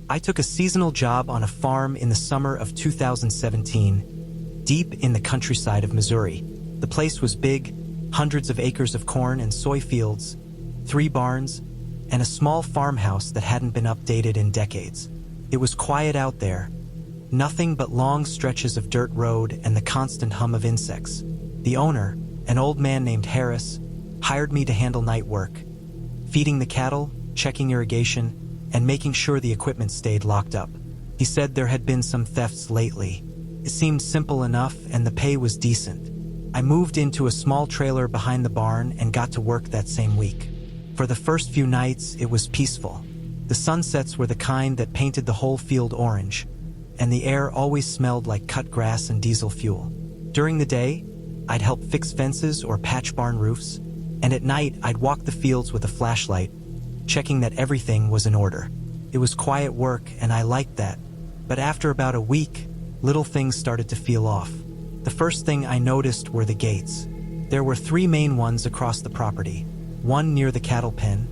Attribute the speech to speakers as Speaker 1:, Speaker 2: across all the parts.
Speaker 1: I took a seasonal job on a farm in the summer of 2017, deep in the countryside of Missouri. The place was big, hundreds of acres of corn and soy fields, 3 barns, and a small farmhouse that hadn't been updated in decades. It was quiet out there, nothing but long stretches of dirt road and the constant hum of insects. The owner, an old man named Harris, hired me to handle night work, feeding the cattle, checking irrigation, and making sure the equipment stayed locked up. He said there had been some thefts lately. It seemed simple enough and the pay was decent. I moved into a small trailer behind the barn and got to work that same week. For the first few nights, it was peaceful. The sunsets were the kind that painted the whole field orange, and the air always smelled like cut grass and diesel fuel. During the day, I'd help fix fences or patch barn roofs, and at night I'd walk the fields with a flashlight, checking that everything was in order. It was quiet work and I liked that, but after about a week, little things started to feel off. The first thing I noticed were the gates. There were 3 main ones across the property, one near the cattle pen,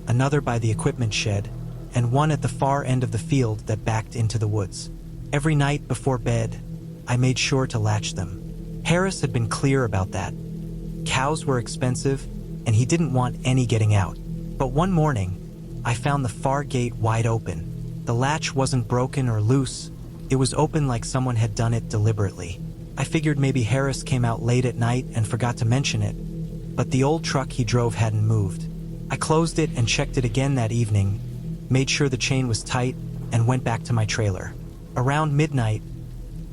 Speaker 1: another by the equipment shed, and one at the far end of the field that backed into the woods. Every night before bed, I made sure to latch them. Harris had been clear about that. Cows were expensive, and he didn't want any getting out. But one morning, I found the far gate wide open. The latch wasn't broken or loose. It was open like someone had done it deliberately. I figured maybe Harris came out late at night and forgot to mention it, but the old truck he drove hadn't moved. I closed it and checked it again that evening, made sure the chain was tight, and went back to my trailer. Around midnight,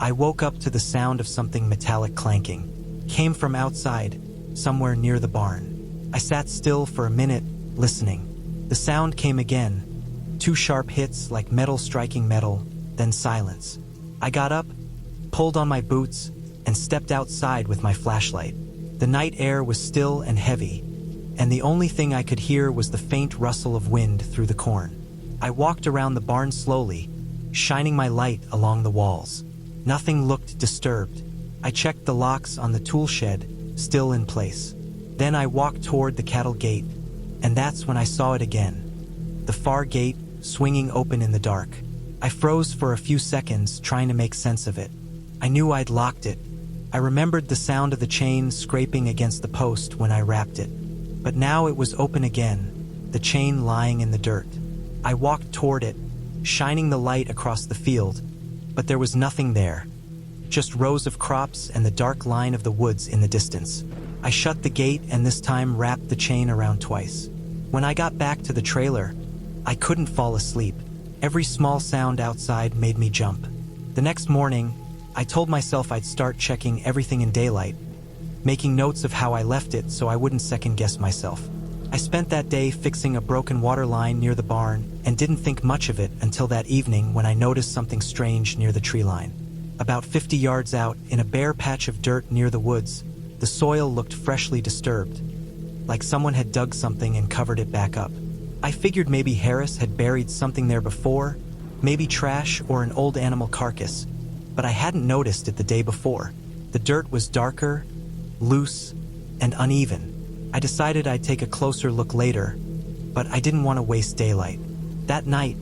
Speaker 1: I woke up to the sound of something metallic clanking. Came from outside, somewhere near the barn. I sat still for a minute, listening. The sound came again, 2 sharp hits like metal striking metal, then silence. I got up, pulled on my boots, and stepped outside with my flashlight. The night air was still and heavy, and the only thing I could hear was the faint rustle of wind through the corn. I walked around the barn slowly, shining my light along the walls. Nothing looked disturbed. I checked the locks on the tool shed, still in place. Then I walked toward the cattle gate, and that's when I saw it again. The far gate, swinging open in the dark. I froze for a few seconds, trying to make sense of it. I knew I'd locked it. I remembered the sound of the chain scraping against the post when I wrapped it. But now it was open again, the chain lying in the dirt. I walked toward it, shining the light across the field, but there was nothing there. Just rows of crops and the dark line of the woods in the distance. I shut the gate and this time wrapped the chain around twice. When I got back to the trailer, I couldn't fall asleep. Every small sound outside made me jump. The next morning, I told myself I'd start checking everything in daylight, making notes of how I left it so I wouldn't second-guess myself. I spent that day fixing a broken water line near the barn and didn't think much of it until that evening when I noticed something strange near the tree line. About 50 yards out, in a bare patch of dirt near the woods, the soil looked freshly disturbed, like someone had dug something and covered it back up. I figured maybe Harris had buried something there before, maybe trash or an old animal carcass, but I hadn't noticed it the day before. The dirt was darker, loose, and uneven. I decided I'd take a closer look later, but I didn't want to waste daylight. That night,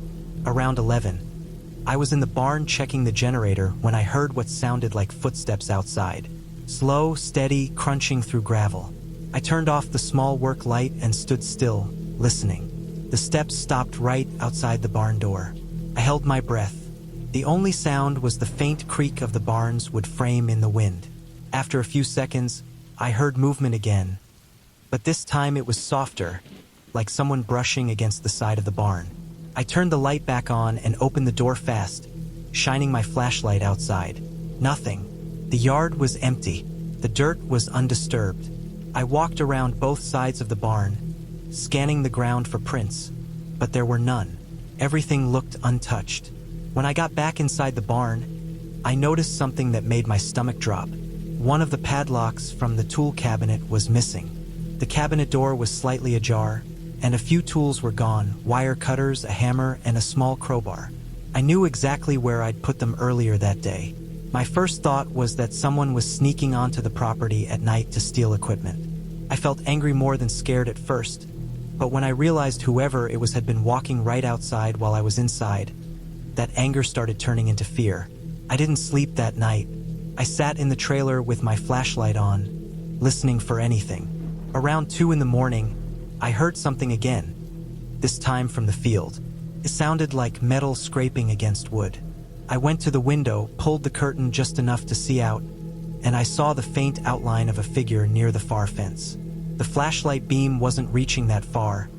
Speaker 1: around 11, I was in the barn checking the generator when I heard what sounded like footsteps outside. Slow, steady, crunching through gravel. I turned off the small work light and stood still, listening. The steps stopped right outside the barn door. I held my breath. The only sound was the faint creak of the barn's wood frame in the wind. After a few seconds, I heard movement again, but this time it was softer, like someone brushing against the side of the barn. I turned the light back on and opened the door fast, shining my flashlight outside. Nothing. The yard was empty. The dirt was undisturbed. I walked around both sides of the barn, scanning the ground for prints, but there were none. Everything looked untouched. When I got back inside the barn, I noticed something that made my stomach drop. One of the padlocks from the tool cabinet was missing. The cabinet door was slightly ajar, and a few tools were gone, wire cutters, a hammer, and a small crowbar. I knew exactly where I'd put them earlier that day. My first thought was that someone was sneaking onto the property at night to steal equipment. I felt angry more than scared at first, but when I realized whoever it was had been walking right outside while I was inside, that anger started turning into fear. I didn't sleep that night. I sat in the trailer with my flashlight on, listening for anything. Around 2 in the morning, I heard something again, this time from the field. It sounded like metal scraping against wood. I went to the window, pulled the curtain just enough to see out, and I saw the faint outline of a figure near the far fence. The flashlight beam wasn't reaching that far,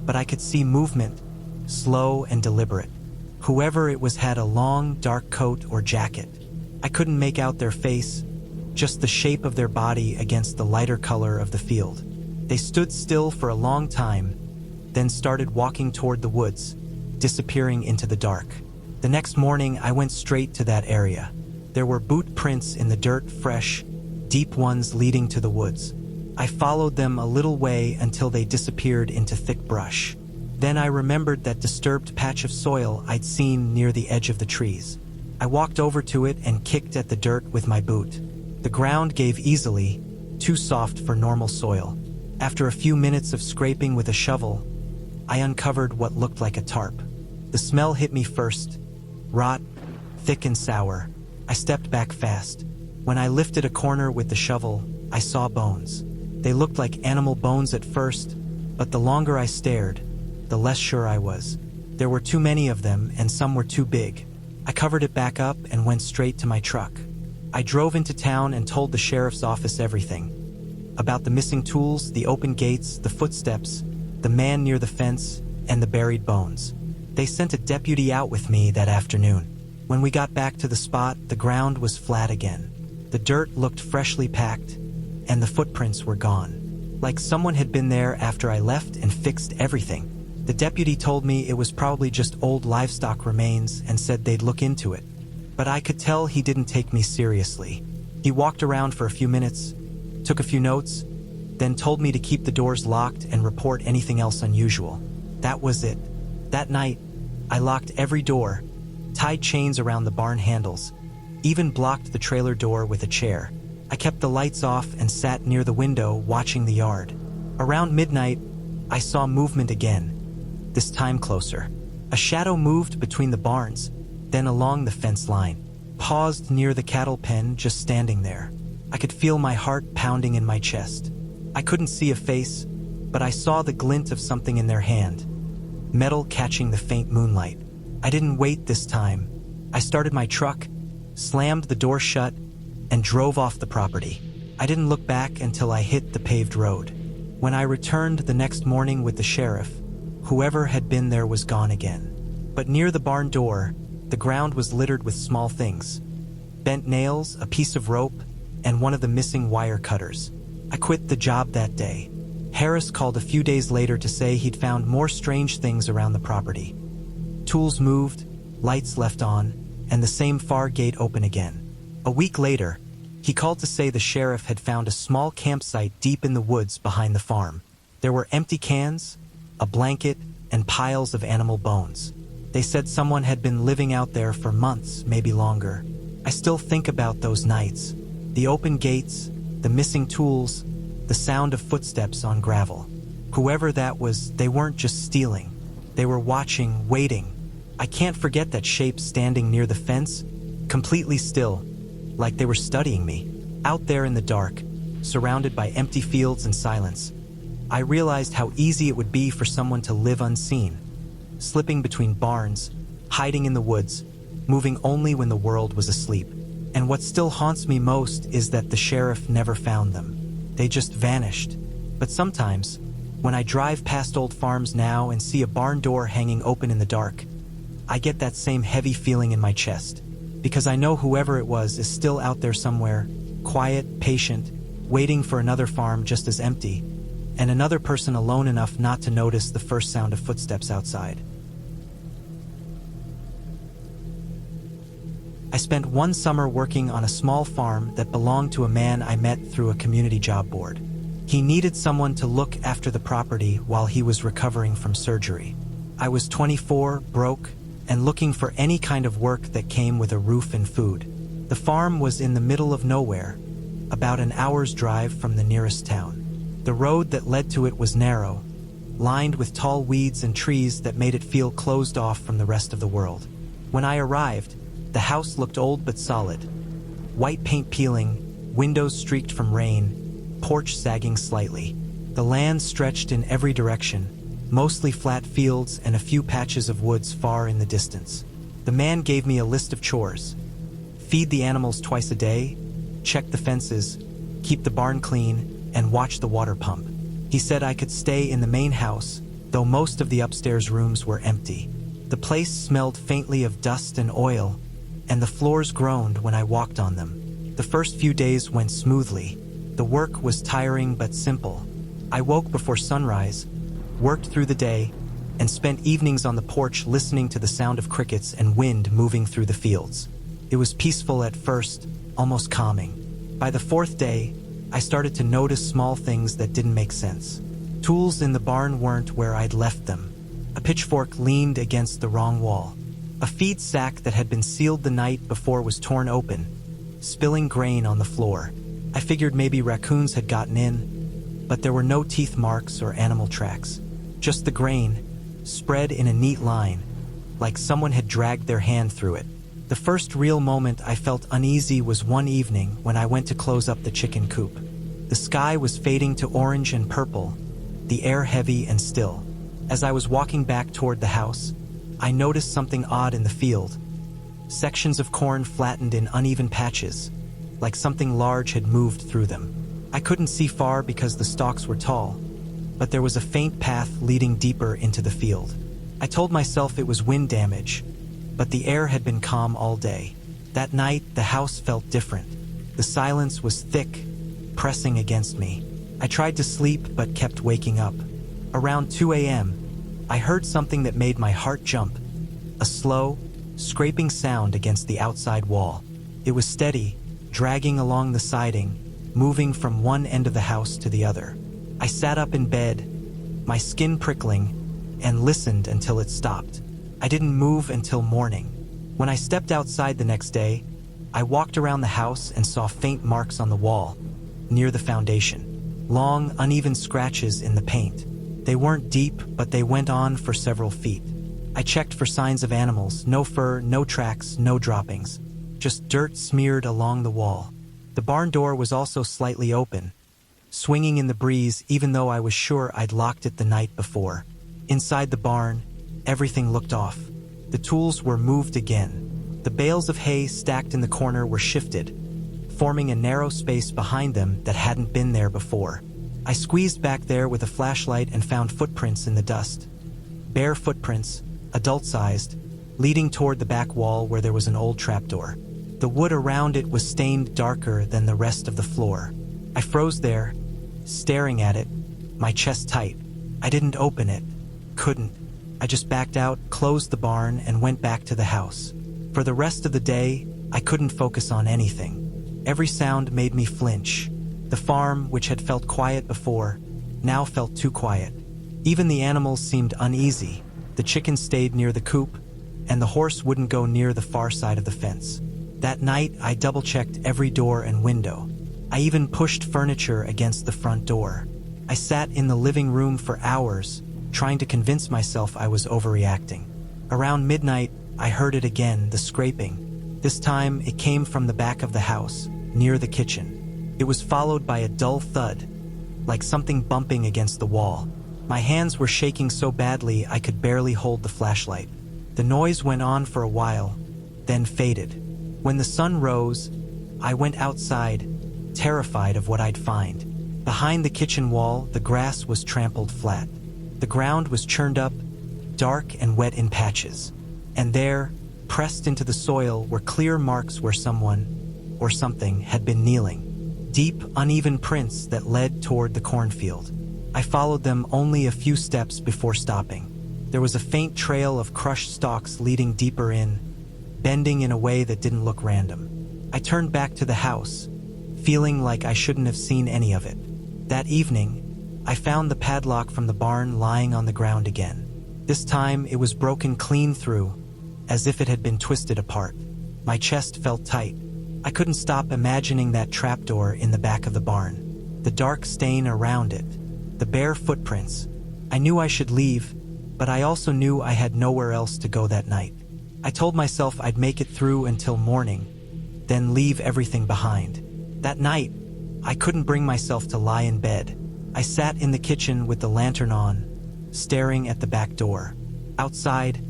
Speaker 1: but I could see movement, slow and deliberate. Whoever it was had a long, dark coat or jacket. I couldn't make out their face, just the shape of their body against the lighter color of the field. They stood still for a long time, then started walking toward the woods, disappearing into the dark. The next morning, I went straight to that area. There were boot prints in the dirt, fresh, deep ones leading to the woods. I followed them a little way until they disappeared into thick brush. Then I remembered that disturbed patch of soil I'd seen near the edge of the trees. I walked over to it and kicked at the dirt with my boot. The ground gave easily, too soft for normal soil. After a few minutes of scraping with a shovel, I uncovered what looked like a tarp. The smell hit me first, rot, thick and sour. I stepped back fast. When I lifted a corner with the shovel, I saw bones. They looked like animal bones at first, but the longer I stared, the less sure I was. There were too many of them, and some were too big. I covered it back up and went straight to my truck. I drove into town and told the sheriff's office everything. About the missing tools, the open gates, the footsteps, the man near the fence, and the buried bones. They sent a deputy out with me that afternoon. When we got back to the spot, the ground was flat again. The dirt looked freshly packed, and the footprints were gone. Like someone had been there after I left and fixed everything. The deputy told me it was probably just old livestock remains and said they'd look into it. But I could tell he didn't take me seriously. He walked around for a few minutes, took a few notes, then told me to keep the doors locked and report anything else unusual. That was it. That night, I locked every door, tied chains around the barn handles, even blocked the trailer door with a chair. I kept the lights off and sat near the window watching the yard. Around midnight, I saw movement again, this time closer. A shadow moved between the barns, then along the fence line, paused near the cattle pen, just standing there. I could feel my heart pounding in my chest. I couldn't see a face, but I saw the glint of something in their hand, metal catching the faint moonlight. I didn't wait this time. I started my truck, slammed the door shut, and drove off the property. I didn't look back until I hit the paved road. When I returned the next morning with the sheriff, whoever had been there was gone again. But near the barn door, the ground was littered with small things. Bent nails, a piece of rope, and one of the missing wire cutters. I quit the job that day. Harris called a few days later to say he'd found more strange things around the property. Tools moved, lights left on, and the same far gate open again. A week later, he called to say the sheriff had found a small campsite deep in the woods behind the farm. There were empty cans, a blanket, and piles of animal bones. They said someone had been living out there for months, maybe longer. I still think about those nights. The open gates, the missing tools, the sound of footsteps on gravel. Whoever that was, they weren't just stealing. They were watching, waiting. I can't forget that shape standing near the fence, completely still, like they were studying me. Out there in the dark, surrounded by empty fields and silence, I realized how easy it would be for someone to live unseen, slipping between barns, hiding in the woods, moving only when the world was asleep. And what still haunts me most is that the sheriff never found them. They just vanished. But sometimes, when I drive past old farms now and see a barn door hanging open in the dark, I get that same heavy feeling in my chest, because I know whoever it was is still out there somewhere, quiet, patient, waiting for another farm just as empty, and another person alone enough not to notice the first sound of footsteps outside. I spent one summer working on a small farm that belonged to a man I met through a community job board. He needed someone to look after the property while he was recovering from surgery. I was 24, broke, and looking for any kind of work that came with a roof and food. The farm was in the middle of nowhere, about an hour's drive from the nearest town. The road that led to it was narrow, lined with tall weeds and trees that made it feel closed off from the rest of the world. When I arrived, the house looked old but solid. White paint peeling, windows streaked from rain, porch sagging slightly. The land stretched in every direction, mostly flat fields and a few patches of woods far in the distance. The man gave me a list of chores. Feed the animals twice a day, check the fences, keep the barn clean, and watch the water pump. He said I could stay in the main house, though most of the upstairs rooms were empty. The place smelled faintly of dust and oil, and the floors groaned when I walked on them. The first few days went smoothly. The work was tiring but simple. I woke before sunrise, worked through the day, and spent evenings on the porch listening to the sound of crickets and wind moving through the fields. It was peaceful at first, almost calming. By the fourth day, I started to notice small things that didn't make sense. Tools in the barn weren't where I'd left them. A pitchfork leaned against the wrong wall. A feed sack that had been sealed the night before was torn open, spilling grain on the floor. I figured maybe raccoons had gotten in, but there were no teeth marks or animal tracks. Just the grain, spread in a neat line, like someone had dragged their hand through it. The first real moment I felt uneasy was one evening when I went to close up the chicken coop. The sky was fading to orange and purple, the air heavy and still. As I was walking back toward the house, I noticed something odd in the field. Sections of corn flattened in uneven patches, like something large had moved through them. I couldn't see far because the stalks were tall, but there was a faint path leading deeper into the field. I told myself it was wind damage, but the air had been calm all day. That night, the house felt different. The silence was thick, pressing against me. I tried to sleep but kept waking up. Around 2 a.m., I heard something that made my heart jump. A slow, scraping sound against the outside wall. It was steady, dragging along the siding, moving from one end of the house to the other. I sat up in bed, my skin prickling, and listened until it stopped. I didn't move until morning. When I stepped outside the next day, I walked around the house and saw faint marks on the wall, near the foundation. Long, uneven scratches in the paint. They weren't deep, but they went on for several feet. I checked for signs of animals. No fur, no tracks, no droppings. Just dirt smeared along the wall. The barn door was also slightly open, swinging in the breeze even though I was sure I'd locked it the night before. Inside the barn, everything looked off. The tools were moved again. The bales of hay stacked in the corner were shifted, forming a narrow space behind them that hadn't been there before. I squeezed back there with a flashlight and found footprints in the dust. Bare footprints, adult-sized, leading toward the back wall where there was an old trapdoor. The wood around it was stained darker than the rest of the floor. I froze there, staring at it, my chest tight. I didn't open it. Couldn't. I just backed out, closed the barn, and went back to the house. For the rest of the day, I couldn't focus on anything. Every sound made me flinch. The farm, which had felt quiet before, now felt too quiet. Even the animals seemed uneasy. The chicken stayed near the coop, and the horse wouldn't go near the far side of the fence. That night, I double-checked every door and window. I even pushed furniture against the front door. I sat in the living room for hours, trying to convince myself I was overreacting. Around midnight, I heard it again, the scraping. This time, it came from the back of the house, near the kitchen. It was followed by a dull thud, like something bumping against the wall. My hands were shaking so badly I could barely hold the flashlight. The noise went on for a while, then faded. When the sun rose, I went outside, terrified of what I'd find. Behind the kitchen wall, the grass was trampled flat. The ground was churned up, dark and wet in patches. And there, pressed into the soil, were clear marks where someone, or something, had been kneeling. Deep, uneven prints that led toward the cornfield. I followed them only a few steps before stopping. There was a faint trail of crushed stalks leading deeper in, bending in a way that didn't look random. I turned back to the house, feeling like I shouldn't have seen any of it. That evening, I found the padlock from the barn lying on the ground again. This time, it was broken clean through, as if it had been twisted apart. My chest felt tight. I couldn't stop imagining that trapdoor in the back of the barn, the dark stain around it, the bare footprints. I knew I should leave, but I also knew I had nowhere else to go that night. I told myself I'd make it through until morning, then leave everything behind. That night, I couldn't bring myself to lie in bed. I sat in the kitchen with the lantern on, staring at the back door. Outside,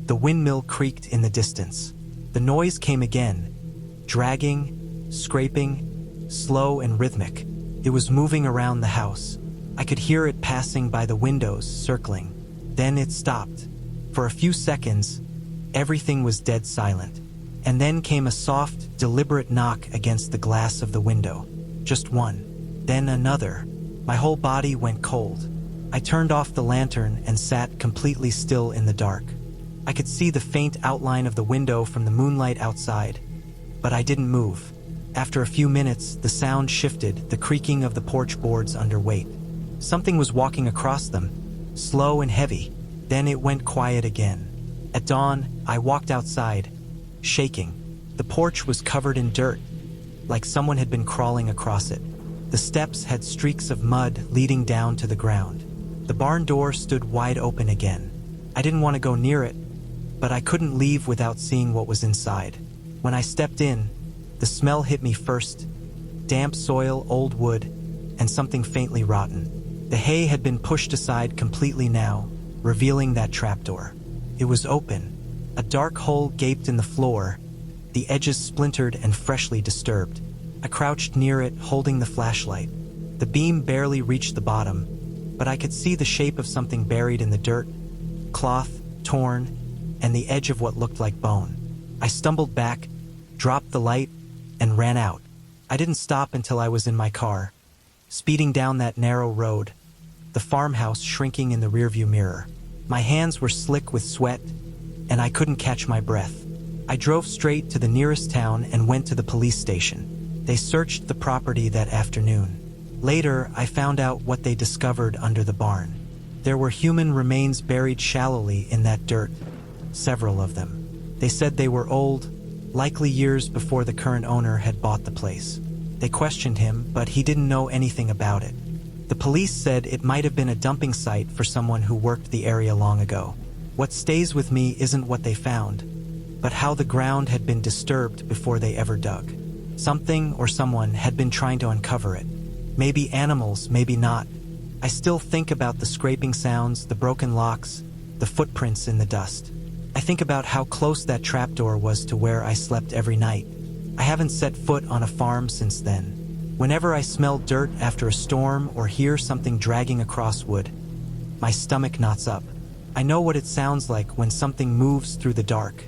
Speaker 1: the windmill creaked in the distance. The noise came again, dragging, scraping, slow and rhythmic. It was moving around the house. I could hear it passing by the windows, circling. Then it stopped. For a few seconds, everything was dead silent. And then came a soft, deliberate knock against the glass of the window. Just one. Then another. My whole body went cold. I turned off the lantern and sat completely still in the dark. I could see the faint outline of the window from the moonlight outside, but I didn't move. After a few minutes, the sound shifted, the creaking of the porch boards under weight. Something was walking across them, slow and heavy. Then it went quiet again. At dawn, I walked outside, shaking. The porch was covered in dirt, like someone had been crawling across it. The steps had streaks of mud leading down to the ground. The barn door stood wide open again. I didn't want to go near it, but I couldn't leave without seeing what was inside. When I stepped in, the smell hit me first. Damp soil, old wood, and something faintly rotten. The hay had been pushed aside completely now, revealing that trapdoor. It was open. A dark hole gaped in the floor, the edges splintered and freshly disturbed. I crouched near it, holding the flashlight. The beam barely reached the bottom, but I could see the shape of something buried in the dirt, cloth, torn, and the edge of what looked like bone. I stumbled back, dropped the light, and ran out. I didn't stop until I was in my car, speeding down that narrow road, the farmhouse shrinking in the rearview mirror. My hands were slick with sweat, and I couldn't catch my breath. I drove straight to the nearest town and went to the police station. They searched the property that afternoon. Later, I found out what they discovered under the barn. There were human remains buried shallowly in that dirt, several of them. They said they were old, likely years before the current owner had bought the place. They questioned him, but he didn't know anything about it. The police said it might have been a dumping site for someone who worked the area long ago. What stays with me isn't what they found, but how the ground had been disturbed before they ever dug. Something or someone had been trying to uncover it. Maybe animals, maybe not. I still think about the scraping sounds, the broken locks, the footprints in the dust. I think about how close that trapdoor was to where I slept every night. I haven't set foot on a farm since then. Whenever I smell dirt after a storm or hear something dragging across wood, my stomach knots up. I know what it sounds like when something moves through the dark,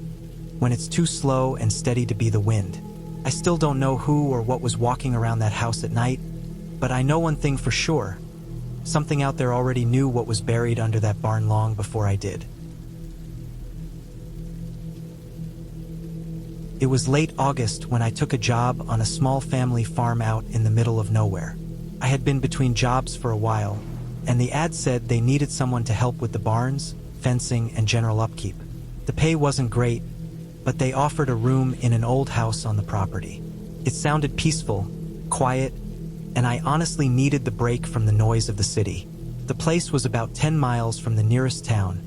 Speaker 1: when it's too slow and steady to be the wind. I still don't know who or what was walking around that house at night, but I know one thing for sure. Something out there already knew what was buried under that barn long before I did. It was late August when I took a job on a small family farm out in the middle of nowhere. I had been between jobs for a while, and the ad said they needed someone to help with the barns, fencing, and general upkeep. The pay wasn't great, but they offered a room in an old house on the property. It sounded peaceful, quiet, and I honestly needed the break from the noise of the city. The place was about 10 miles from the nearest town,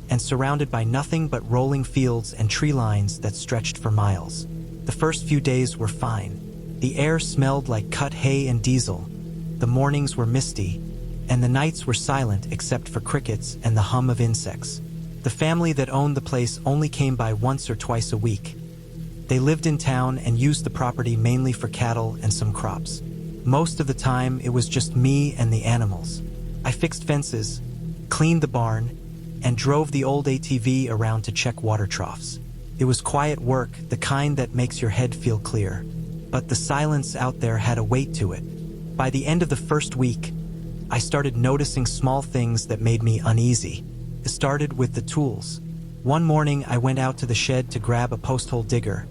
Speaker 1: and surrounded by nothing but rolling fields and tree lines that stretched for miles. The first few days were fine. The air smelled like cut hay and diesel. The mornings were misty, and the nights were silent except for crickets and the hum of insects. The family that owned the place only came by once or twice a week. They lived in town and used the property mainly for cattle and some crops. Most of the time, it was just me and the animals. I fixed fences, cleaned the barn, and drove the old ATV around to check water troughs. It was quiet work, the kind that makes your head feel clear. But the silence out there had a weight to it. By the end of the first week, I started noticing small things that made me uneasy. It started with the tools. One morning, I went out to the shed to grab a post-hole digger,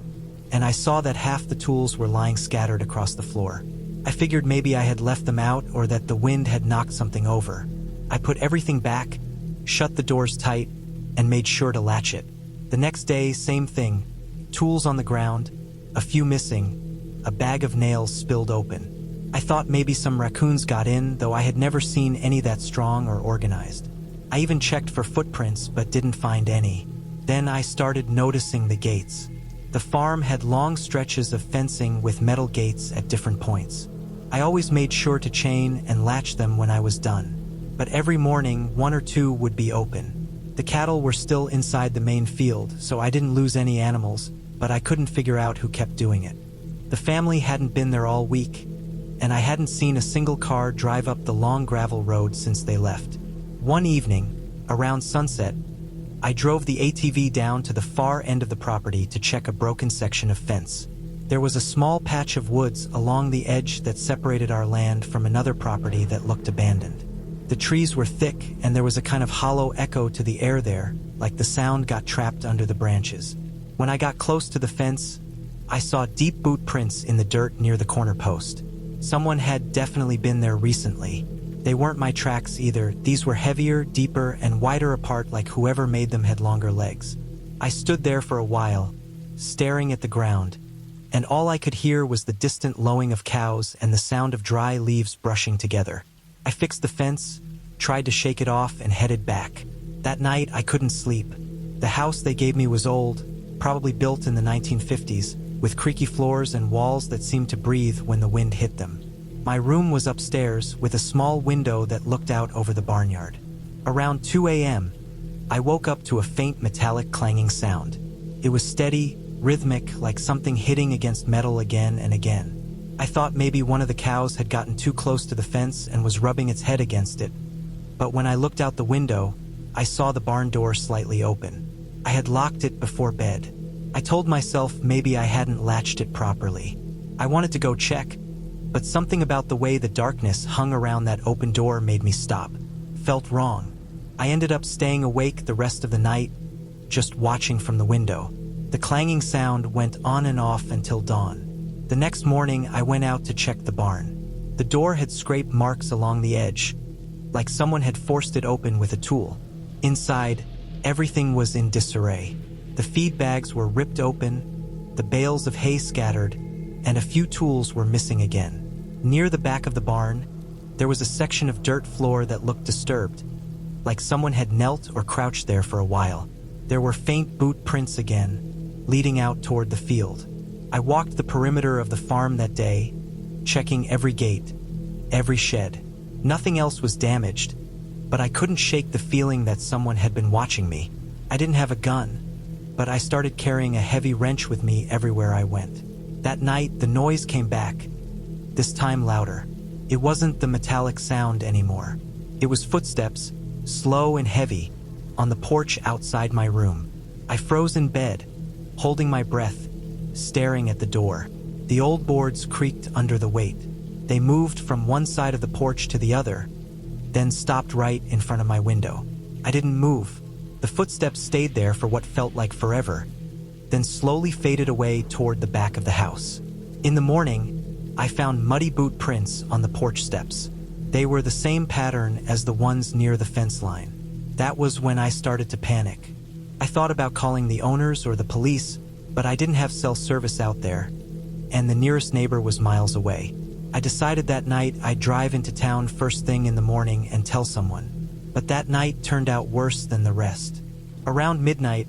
Speaker 1: and I saw that half the tools were lying scattered across the floor. I figured maybe I had left them out or that the wind had knocked something over. I put everything back, shut the doors tight, and made sure to latch it. The next day, same thing. Tools on the ground, a few missing, a bag of nails spilled open. I thought maybe some raccoons got in, though I had never seen any that strong or organized. I even checked for footprints, but didn't find any. Then I started noticing the gates. The farm had long stretches of fencing with metal gates at different points. I always made sure to chain and latch them when I was done. But every morning, one or two would be open. The cattle were still inside the main field, so I didn't lose any animals, but I couldn't figure out who kept doing it. The family hadn't been there all week, and I hadn't seen a single car drive up the long gravel road since they left. One evening, around sunset, I drove the ATV down to the far end of the property to check a broken section of fence. There was a small patch of woods along the edge that separated our land from another property that looked abandoned. The trees were thick, and there was a kind of hollow echo to the air there, like the sound got trapped under the branches. When I got close to the fence, I saw deep boot prints in the dirt near the corner post. Someone had definitely been there recently. They weren't my tracks either. These were heavier, deeper, and wider apart, like whoever made them had longer legs. I stood there for a while, staring at the ground, and all I could hear was the distant lowing of cows and the sound of dry leaves brushing together. I fixed the fence, tried to shake it off, and headed back. That night, I couldn't sleep. The house they gave me was old, probably built in the 1950s, with creaky floors and walls that seemed to breathe when the wind hit them. My room was upstairs, with a small window that looked out over the barnyard. Around 2 a.m., I woke up to a faint metallic clanging sound. It was steady, rhythmic, like something hitting against metal again and again. I thought maybe one of the cows had gotten too close to the fence and was rubbing its head against it. But when I looked out the window, I saw the barn door slightly open. I had locked it before bed. I told myself maybe I hadn't latched it properly. I wanted to go check, but something about the way the darkness hung around that open door made me stop. Felt wrong. I ended up staying awake the rest of the night, just watching from the window. The clanging sound went on and off until dawn. The next morning, I went out to check the barn. The door had scraped marks along the edge, like someone had forced it open with a tool. Inside, everything was in disarray. The feed bags were ripped open, the bales of hay scattered, and a few tools were missing again. Near the back of the barn, there was a section of dirt floor that looked disturbed, like someone had knelt or crouched there for a while. There were faint boot prints again, leading out toward the field. I walked the perimeter of the farm that day, checking every gate, every shed. Nothing else was damaged, but I couldn't shake the feeling that someone had been watching me. I didn't have a gun, but I started carrying a heavy wrench with me everywhere I went. That night, the noise came back, this time louder. It wasn't the metallic sound anymore. It was footsteps, slow and heavy, on the porch outside my room. I froze in bed, holding my breath, staring at the door. The old boards creaked under the weight. They moved from one side of the porch to the other, then stopped right in front of my window. I didn't move. The footsteps stayed there for what felt like forever, then slowly faded away toward the back of the house. In the morning, I found muddy boot prints on the porch steps. They were the same pattern as the ones near the fence line. That was when I started to panic. I thought about calling the owners or the police, but I didn't have cell service out there, and the nearest neighbor was miles away. I decided that night I'd drive into town first thing in the morning and tell someone. But that night turned out worse than the rest. Around midnight,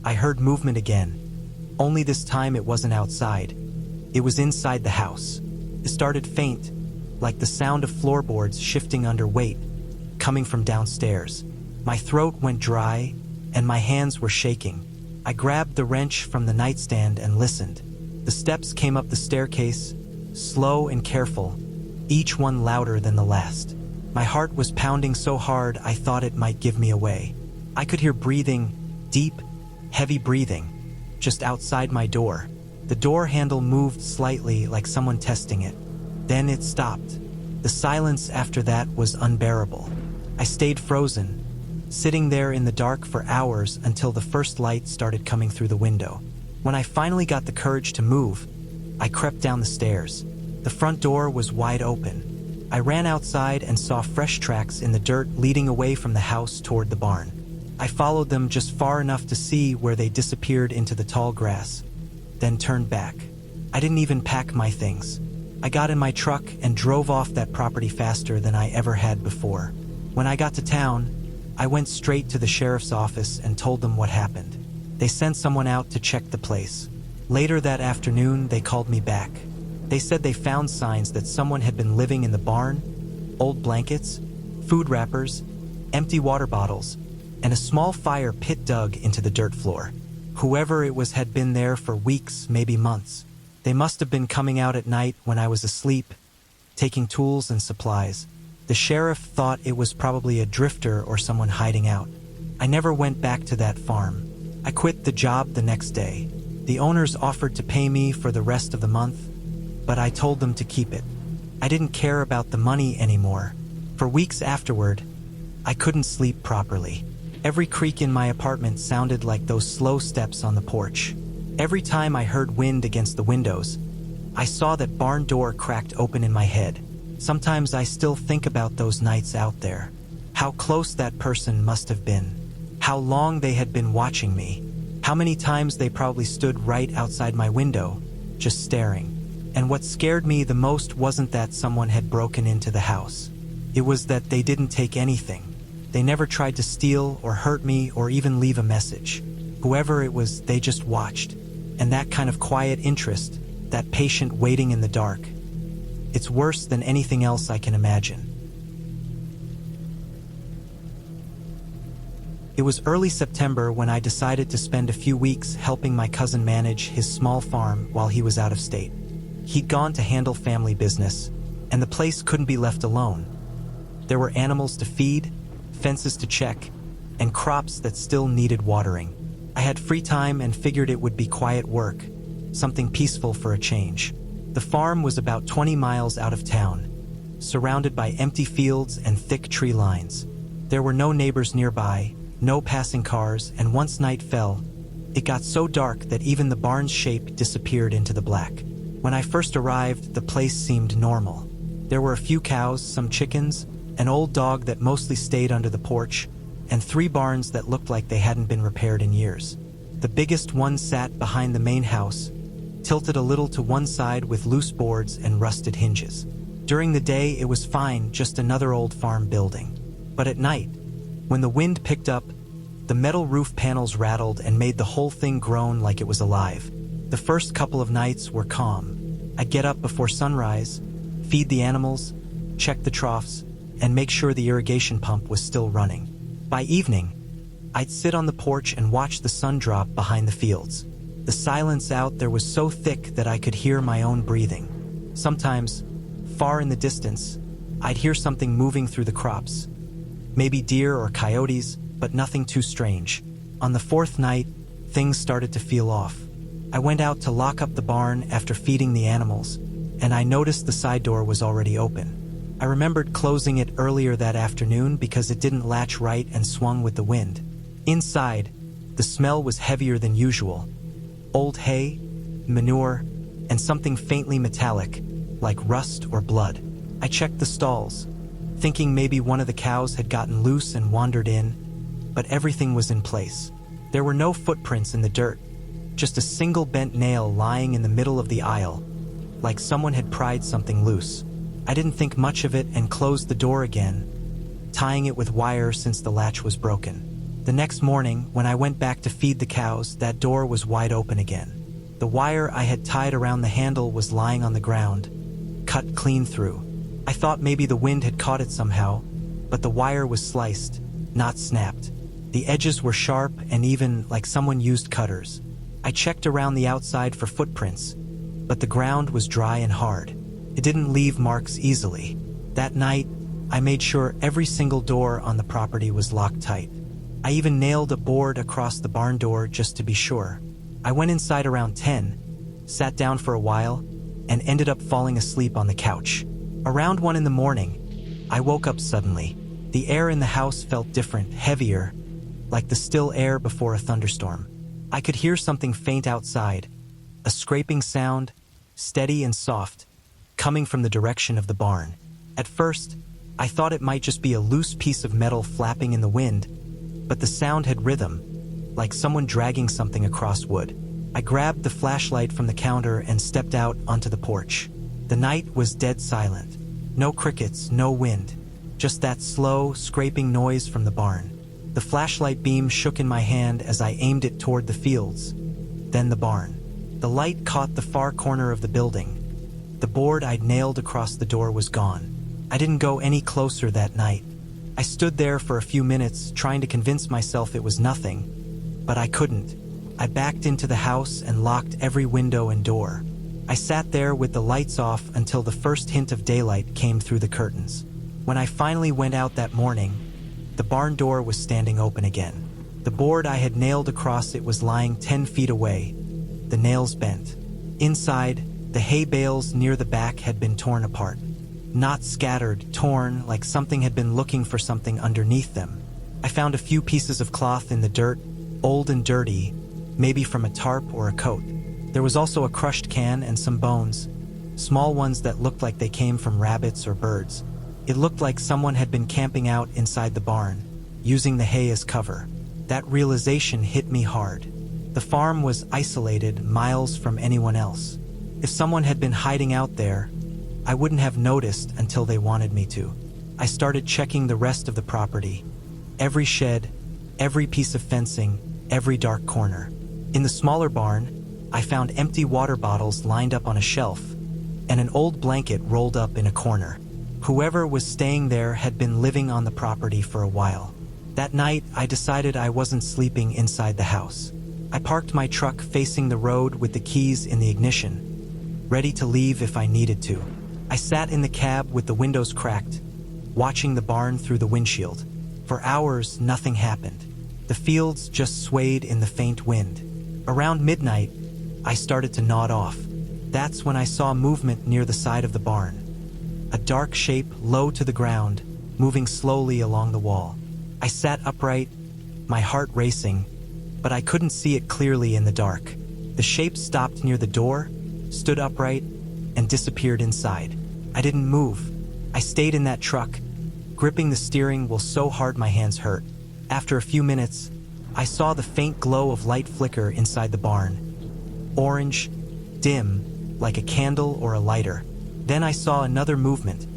Speaker 1: I heard movement again. Only this time it wasn't outside. It was inside the house. It started faint, like the sound of floorboards shifting under weight, coming from downstairs. My throat went dry, and my hands were shaking. I grabbed the wrench from the nightstand and listened. The steps came up the staircase, slow and careful, each one louder than the last. My heart was pounding so hard I thought it might give me away. I could hear breathing, deep, heavy breathing, just outside my door. The door handle moved slightly like someone testing it. Then it stopped. The silence after that was unbearable. I stayed frozen, sitting there in the dark for hours until the first light started coming through the window. When I finally got the courage to move, I crept down the stairs. The front door was wide open. I ran outside and saw fresh tracks in the dirt leading away from the house toward the barn. I followed them just far enough to see where they disappeared into the tall grass, then turned back. I didn't even pack my things. I got in my truck and drove off that property faster than I ever had before. When I got to town, I went straight to the sheriff's office and told them what happened. They sent someone out to check the place. Later that afternoon, they called me back. They said they found signs that someone had been living in the barn, old blankets, food wrappers, empty water bottles, and a small fire pit dug into the dirt floor. Whoever it was had been there for weeks, maybe months. They must have been coming out at night when I was asleep, taking tools and supplies. The sheriff thought it was probably a drifter or someone hiding out. I never went back to that farm. I quit the job the next day. The owners offered to pay me for the rest of the month, but I told them to keep it. I didn't care about the money anymore. For weeks afterward, I couldn't sleep properly. Every creak in my apartment sounded like those slow steps on the porch. Every time I heard wind against the windows, I saw that barn door cracked open in my head. Sometimes I still think about those nights out there. How close that person must have been. How long they had been watching me. How many times they probably stood right outside my window, just staring. And what scared me the most wasn't that someone had broken into the house. It was that they didn't take anything. They never tried to steal or hurt me or even leave a message. Whoever it was, they just watched. And that kind of quiet interest, that patient waiting in the dark, it's worse than anything else I can imagine. It was early September when I decided to spend a few weeks helping my cousin manage his small farm while he was out of state. He'd gone to handle family business, and the place couldn't be left alone. There were animals to feed, fences to check, and crops that still needed watering. I had free time and figured it would be quiet work, something peaceful for a change. The farm was about 20 miles out of town, surrounded by empty fields and thick tree lines. There were no neighbors nearby, no passing cars, and once night fell, it got so dark that even the barn's shape disappeared into the black. When I first arrived, the place seemed normal. There were a few cows, some chickens, an old dog that mostly stayed under the porch, and 3 barns that looked like they hadn't been repaired in years. The biggest one sat behind the main house, tilted a little to one side with loose boards and rusted hinges. During the day, it was fine, just another old farm building. But at night, when the wind picked up, the metal roof panels rattled and made the whole thing groan like it was alive. The first couple of nights were calm. I'd get up before sunrise, feed the animals, check the troughs, and make sure the irrigation pump was still running. By evening, I'd sit on the porch and watch the sun drop behind the fields. The silence out there was so thick that I could hear my own breathing. Sometimes, far in the distance, I'd hear something moving through the crops. Maybe deer or coyotes, but nothing too strange. On the 4th night, things started to feel off. I went out to lock up the barn after feeding the animals, and I noticed the side door was already open. I remembered closing it earlier that afternoon because it didn't latch right and swung with the wind. Inside, the smell was heavier than usual. Old hay, manure, and something faintly metallic, like rust or blood. I checked the stalls, thinking maybe one of the cows had gotten loose and wandered in, but everything was in place. There were no footprints in the dirt, just a single bent nail lying in the middle of the aisle, like someone had pried something loose. I didn't think much of it and closed the door again, tying it with wire since the latch was broken. The next morning, when I went back to feed the cows, that door was wide open again. The wire I had tied around the handle was lying on the ground, cut clean through. I thought maybe the wind had caught it somehow, but the wire was sliced, not snapped. The edges were sharp and even like someone used cutters. I checked around the outside for footprints, but the ground was dry and hard. It didn't leave marks easily. That night, I made sure every single door on the property was locked tight. I even nailed a board across the barn door just to be sure. I went inside around 10, sat down for a while, and ended up falling asleep on the couch. Around 1 in the morning, I woke up suddenly. The air in the house felt different, heavier, like the still air before a thunderstorm. I could hear something faint outside, a scraping sound, steady and soft, coming from the direction of the barn. At first, I thought it might just be a loose piece of metal flapping in the wind, but the sound had rhythm, like someone dragging something across wood. I grabbed the flashlight from the counter and stepped out onto the porch. The night was dead silent. No crickets, no wind, just that slow, scraping noise from the barn. The flashlight beam shook in my hand as I aimed it toward the fields, then the barn. The light caught the far corner of the building. The board I'd nailed across the door was gone. I didn't go any closer that night. I stood there for a few minutes trying to convince myself it was nothing, but I couldn't. I backed into the house and locked every window and door. I sat there with the lights off until the first hint of daylight came through the curtains. When I finally went out that morning, the barn door was standing open again. The board I had nailed across it was lying 10 feet away, the nails bent. Inside, the hay bales near the back had been torn apart. Not scattered, torn, like something had been looking for something underneath them. I found a few pieces of cloth in the dirt, old and dirty, maybe from a tarp or a coat. There was also a crushed can and some bones, small ones that looked like they came from rabbits or birds. It looked like someone had been camping out inside the barn, using the hay as cover. That realization hit me hard. The farm was isolated, miles from anyone else. If someone had been hiding out there, I wouldn't have noticed until they wanted me to. I started checking the rest of the property. Every shed, every piece of fencing, every dark corner. In the smaller barn, I found empty water bottles lined up on a shelf, and an old blanket rolled up in a corner. Whoever was staying there had been living on the property for a while. That night, I decided I wasn't sleeping inside the house. I parked my truck facing the road with the keys in the ignition, ready to leave if I needed to. I sat in the cab with the windows cracked, watching the barn through the windshield. For hours, nothing happened. The fields just swayed in the faint wind. Around midnight, I started to nod off. That's when I saw movement near the side of the barn. A dark shape low to the ground, moving slowly along the wall. I sat upright, my heart racing, but I couldn't see it clearly in the dark. The shape stopped near the door, stood upright, and disappeared inside. I didn't move. I stayed in that truck, gripping the steering wheel so hard my hands hurt. After a few minutes, I saw the faint glow of light flicker inside the barn. Orange, dim, like a candle or a lighter. Then I saw another movement,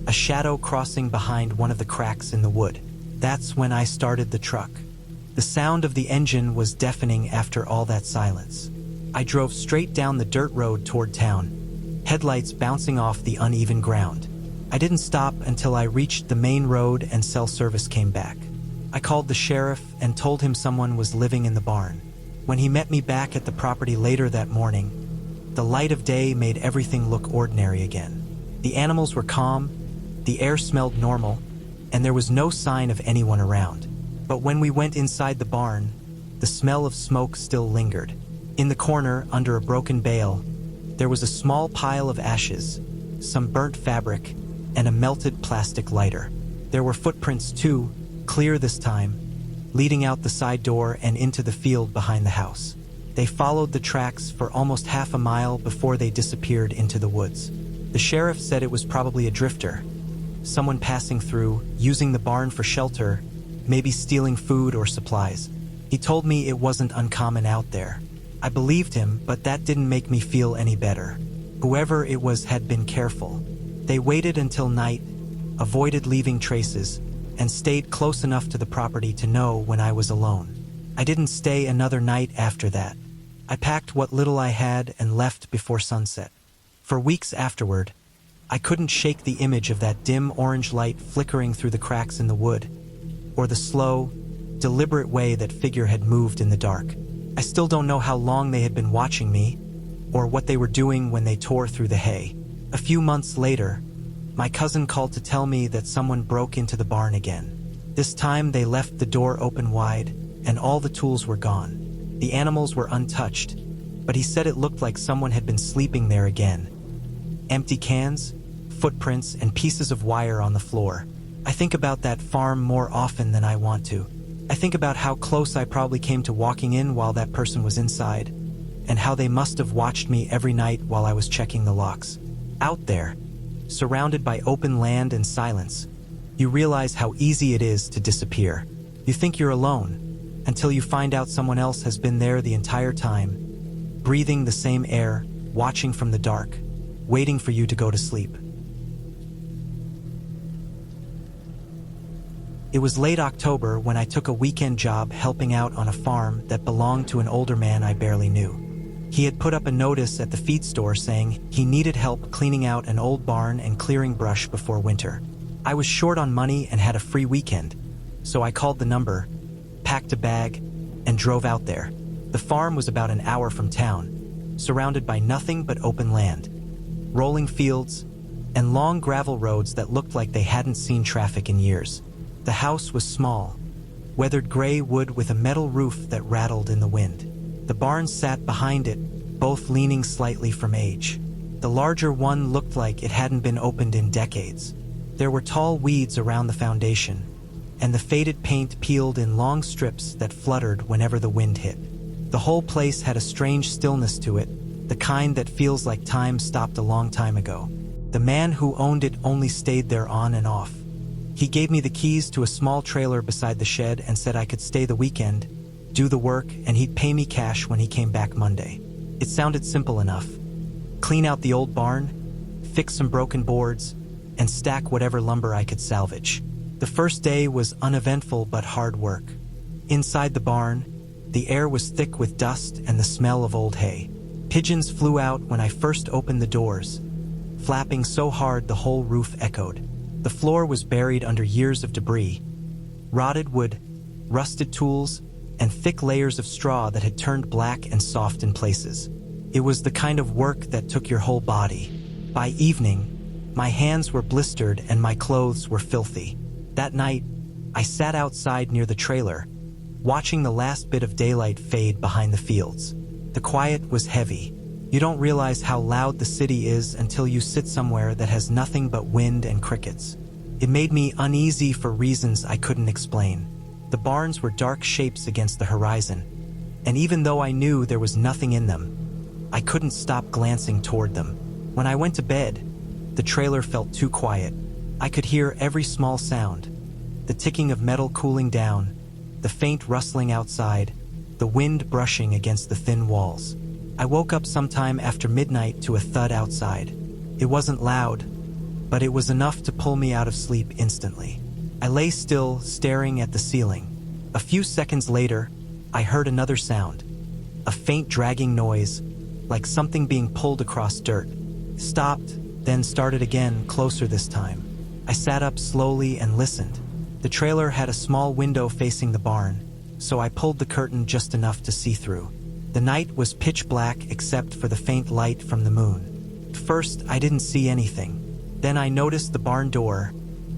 Speaker 1: a shadow crossing behind one of the cracks in the wood. That's when I started the truck. The sound of the engine was deafening after all that silence. I drove straight down the dirt road toward town, headlights bouncing off the uneven ground. I didn't stop until I reached the main road and cell service came back. I called the sheriff and told him someone was living in the barn. When he met me back at the property later that morning, the light of day made everything look ordinary again. The animals were calm, the air smelled normal, and there was no sign of anyone around. But when we went inside the barn, the smell of smoke still lingered. In the corner, under a broken bale, there was a small pile of ashes, some burnt fabric, and a melted plastic lighter. There were footprints too, clear this time, leading out the side door and into the field behind the house. They followed the tracks for almost half a mile before they disappeared into the woods. The sheriff said it was probably a drifter, someone passing through, using the barn for shelter, maybe stealing food or supplies. He told me it wasn't uncommon out there. I believed him, but that didn't make me feel any better. Whoever it was had been careful. They waited until night, avoided leaving traces, and stayed close enough to the property to know when I was alone. I didn't stay another night after that. I packed what little I had and left before sunset. For weeks afterward, I couldn't shake the image of that dim orange light flickering through the cracks in the wood, or the slow, deliberate way that figure had moved in the dark. I still don't know how long they had been watching me, or what they were doing when they tore through the hay. A few months later, my cousin called to tell me that someone broke into the barn again. This time they left the door open wide, and all the tools were gone. The animals were untouched, but he said it looked like someone had been sleeping there again. Empty cans, footprints, and pieces of wire on the floor. I think about that farm more often than I want to. I think about how close I probably came to walking in while that person was inside, and how they must have watched me every night while I was checking the locks. Out there, surrounded by open land and silence, you realize how easy it is to disappear. You think you're alone, until you find out someone else has been there the entire time, breathing the same air, watching from the dark, waiting for you to go to sleep. It was late October when I took a weekend job helping out on a farm that belonged to an older man I barely knew. He had put up a notice at the feed store saying he needed help cleaning out an old barn and clearing brush before winter. I was short on money and had a free weekend, so I called the number, packed a bag, and drove out there. The farm was about an hour from town, surrounded by nothing but open land, rolling fields, and long gravel roads that looked like they hadn't seen traffic in years. The house was small, weathered gray wood with a metal roof that rattled in the wind. The barn sat behind it, both leaning slightly from age. The larger one looked like it hadn't been opened in decades. There were tall weeds around the foundation, and the faded paint peeled in long strips that fluttered whenever the wind hit. The whole place had a strange stillness to it, the kind that feels like time stopped a long time ago. The man who owned it only stayed there on and off. He gave me the keys to a small trailer beside the shed and said I could stay the weekend, do the work, and he'd pay me cash when he came back Monday. It sounded simple enough. Clean out the old barn, fix some broken boards, and stack whatever lumber I could salvage. The first day was uneventful but hard work. Inside the barn, the air was thick with dust and the smell of old hay. Pigeons flew out when I first opened the doors, flapping so hard the whole roof echoed. The floor was buried under years of debris, rotted wood, rusted tools, and thick layers of straw that had turned black and soft in places. It was the kind of work that took your whole body. By evening, my hands were blistered and my clothes were filthy. That night, I sat outside near the trailer, watching the last bit of daylight fade behind the fields. The quiet was heavy. You don't realize how loud the city is until you sit somewhere that has nothing but wind and crickets. It made me uneasy for reasons I couldn't explain. The barns were dark shapes against the horizon, and even though I knew there was nothing in them, I couldn't stop glancing toward them. When I went to bed, the trailer felt too quiet. I could hear every small sound, the ticking of metal cooling down, the faint rustling outside, the wind brushing against the thin walls. I woke up sometime after midnight to a thud outside. It wasn't loud, but it was enough to pull me out of sleep instantly. I lay still, staring at the ceiling. A few seconds later, I heard another sound, a faint dragging noise, like something being pulled across dirt. Stopped, then started again, closer this time. I sat up slowly and listened. The trailer had a small window facing the barn, so I pulled the curtain just enough to see through. The night was pitch black except for the faint light from the moon. At first, I didn't see anything. Then I noticed the barn door.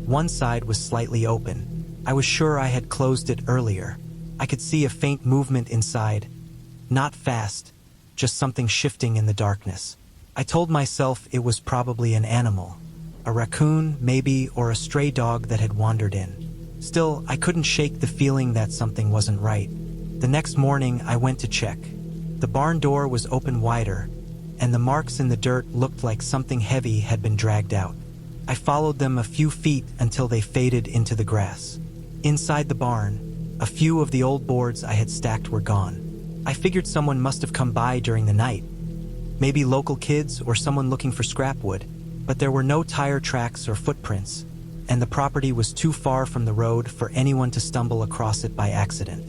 Speaker 1: One side was slightly open. I was sure I had closed it earlier. I could see a faint movement inside. Not fast, just something shifting in the darkness. I told myself it was probably an animal. A raccoon, maybe, or a stray dog that had wandered in. Still, I couldn't shake the feeling that something wasn't right. The next morning, I went to check. The barn door was open wider, and the marks in the dirt looked like something heavy had been dragged out. I followed them a few feet until they faded into the grass. Inside the barn, a few of the old boards I had stacked were gone. I figured someone must have come by during the night. Maybe local kids or someone looking for scrap wood, but there were no tire tracks or footprints, and the property was too far from the road for anyone to stumble across it by accident.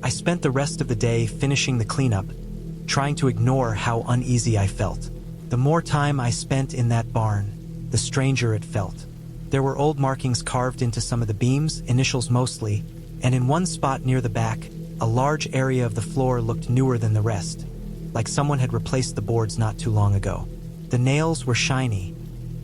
Speaker 1: I spent the rest of the day finishing the cleanup, trying to ignore how uneasy I felt. The more time I spent in that barn, the stranger it felt. There were old markings carved into some of the beams, initials mostly, and in one spot near the back, a large area of the floor looked newer than the rest, like someone had replaced the boards not too long ago. The nails were shiny,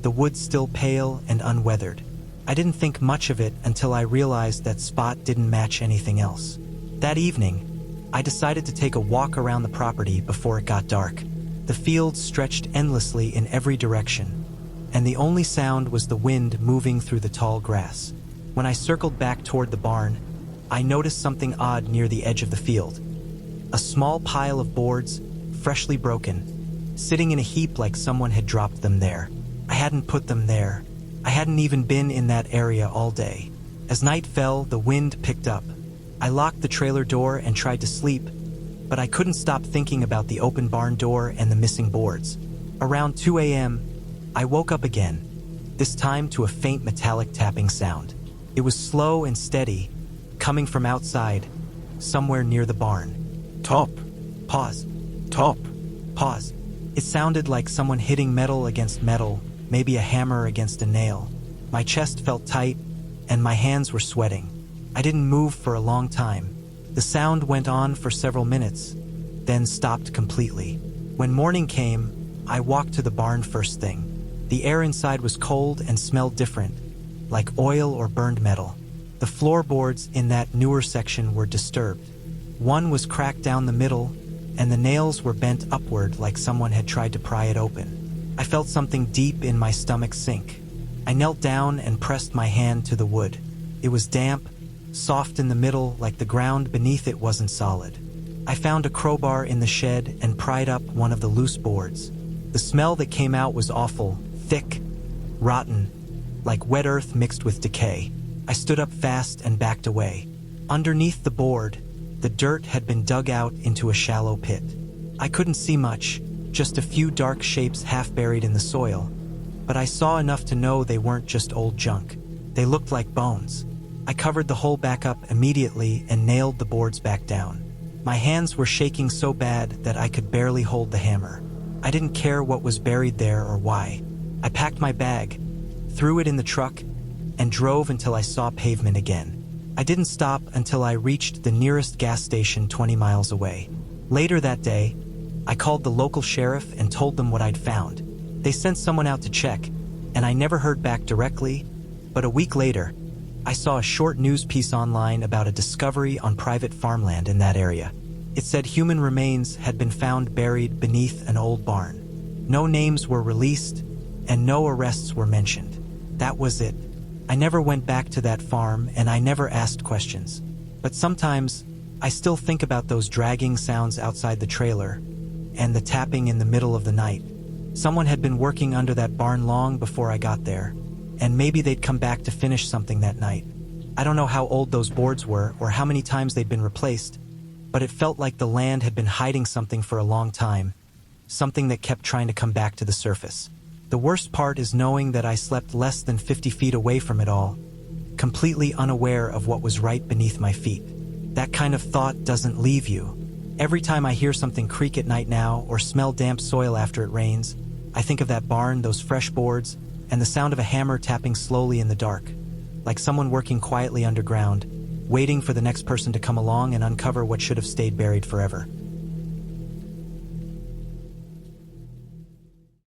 Speaker 1: the wood still pale and unweathered. I didn't think much of it until I realized that spot didn't match anything else. That evening, I decided to take a walk around the property before it got dark. The fields stretched endlessly in every direction, and the only sound was the wind moving through the tall grass. When I circled back toward the barn, I noticed something odd near the edge of the field. A small pile of boards, freshly broken, sitting in a heap like someone had dropped them there. I hadn't put them there. I hadn't even been in that area all day. As night fell, the wind picked up. I locked the trailer door and tried to sleep, but I couldn't stop thinking about the open barn door and the missing boards. Around 2 a.m., I woke up again, this time to a faint metallic tapping sound. It was slow and steady, coming from outside, somewhere near the barn.
Speaker 2: Top.
Speaker 1: Pause.
Speaker 2: Top.
Speaker 1: Pause. It sounded like someone hitting metal against metal, maybe a hammer against a nail. My chest felt tight, and my hands were sweating. I didn't move for a long time. The sound went on for several minutes, then stopped completely. When morning came, I walked to the barn first thing. The air inside was cold and smelled different, like oil or burned metal. The floorboards in that newer section were disturbed. One was cracked down the middle, and the nails were bent upward like someone had tried to pry it open. I felt something deep in my stomach sink. I knelt down and pressed my hand to the wood. It was damp, soft in the middle, like the ground beneath it wasn't solid. I found a crowbar in the shed and pried up one of the loose boards. The smell that came out was awful, thick, rotten, like wet earth mixed with decay. I stood up fast and backed away. Underneath the board, the dirt had been dug out into a shallow pit. I couldn't see much, just a few dark shapes half buried in the soil, but I saw enough to know they weren't just old junk. They looked like bones. I covered the hole back up immediately and nailed the boards back down. My hands were shaking so bad that I could barely hold the hammer. I didn't care what was buried there or why. I packed my bag, threw it in the truck, and drove until I saw pavement again. I didn't stop until I reached the nearest gas station 20 miles away. Later that day, I called the local sheriff and told them what I'd found. They sent someone out to check, and I never heard back directly, but a week later, I saw a short news piece online about a discovery on private farmland in that area. It said human remains had been found buried beneath an old barn. No names were released, and no arrests were mentioned. That was it. I never went back to that farm, and I never asked questions. But sometimes, I still think about those dragging sounds outside the trailer, and the tapping in the middle of the night. Someone had been working under that barn long before I got there, and maybe they'd come back to finish something that night. I don't know how old those boards were or how many times they'd been replaced, but it felt like the land had been hiding something for a long time, something that kept trying to come back to the surface. The worst part is knowing that I slept less than 50 feet away from it all, completely unaware of what was right beneath my feet. That kind of thought doesn't leave you. Every time I hear something creak at night now or smell damp soil after it rains, I think of that barn, those fresh boards, and the sound of a hammer tapping slowly in the dark, like someone working quietly underground, waiting for the next person to come along and uncover what should have stayed buried forever.